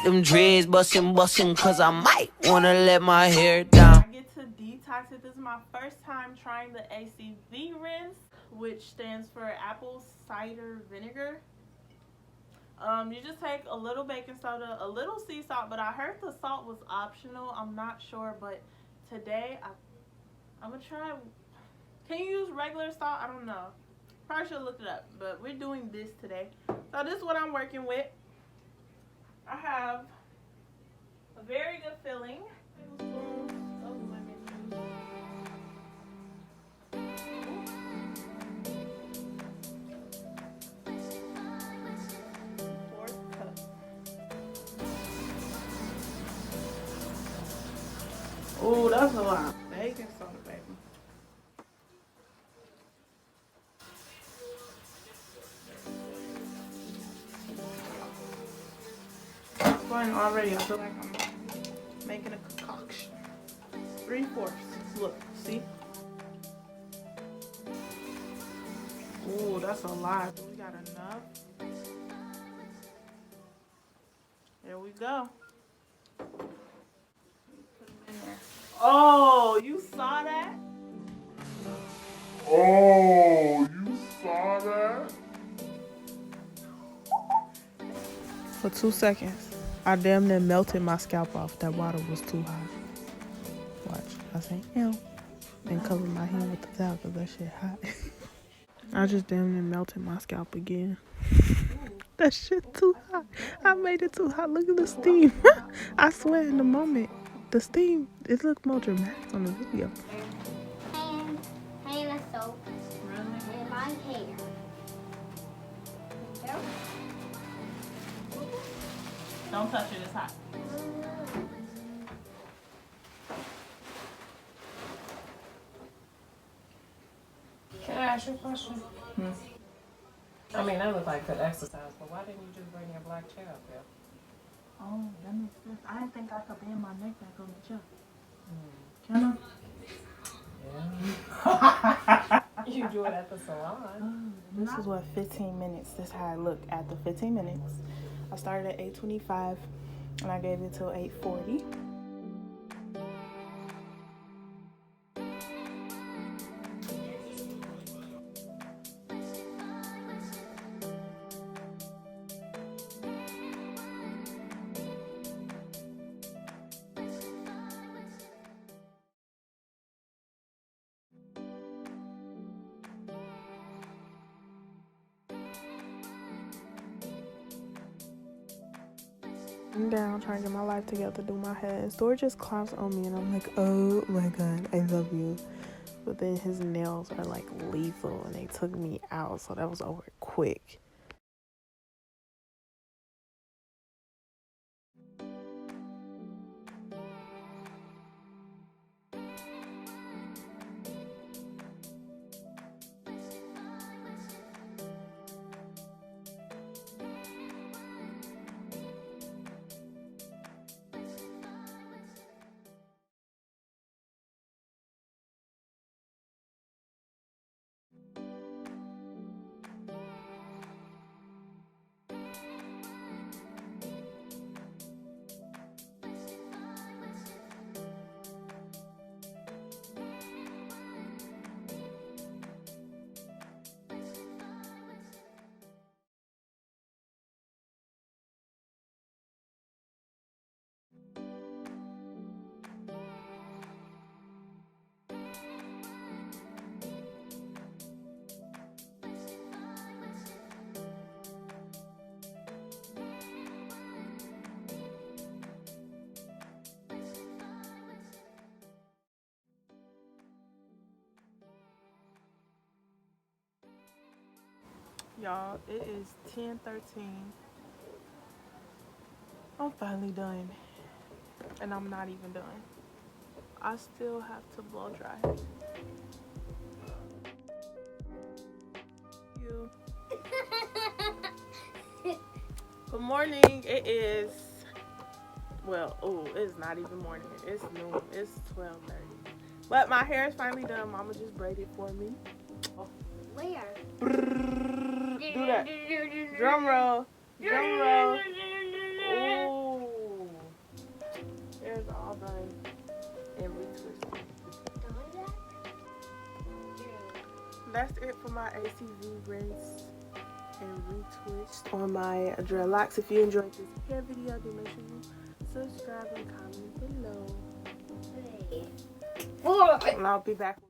them dreads bustin', cause I might wanna let my hair down. I get to detox it. This is my first time trying the ACV RINSE, which stands for apple cider vinegar. You just take a little baking soda, a little sea salt, but I heard the salt was optional. I'm not sure, but today I'm gonna try. Can you use regular salt? I don't know. Probably should have looked it up, but we're doing this today. So this is what I'm working with. I have a very good filling. Tablespoons of lemon juice. 4 cups. Oh, that's a lot. Baking soda, baby. Already, I feel like I'm making a concoction. 3/4. Look, see? Ooh, that's a lot. We got enough. There we go. Put them in there. Oh, you saw that? Oh, you saw that? For 2 seconds. I damn near melted my scalp off. That water was too hot. Watch. I say, ew. And cover my hand with the towel because that shit hot. I just damn near melted my scalp again. That shit too hot. I made it too hot. Look at the steam. I swear in the moment, the steam, it looked more dramatic on the video. Hand of soap. Really? In my hair. Don't touch it. It's hot. Can I ask you a question? I mean, that looked like good exercise, but why didn't you just bring your black chair up there? Oh, that makes sense. I didn't think I could bend my neck back on the chair. Can Yeah. You do it at the salon. This is what 15 minutes. This is how I look at the 15 minutes. I started at 8:25 and I gave it till 8:40. I'm down trying to get my life together, do my hair. And Store just clowns on me and I'm like, oh my god, I love you. But then his nails are like lethal and they took me out, so that was over quick. Y'all, it is 10:13. I'm finally done. And I'm not even done. I still have to blow dry. Good morning. It is, well, oh, it's not even morning. It's noon. It's 12:30. But my hair is finally done. Mama just braided for me. Where? Do that. Drum roll. Drum roll. Ooh. that's it for my ACV rinse and retwist on my dreadlocks. If you enjoyed this hair video, do make sure you subscribe and comment below. Hey. And I'll be back.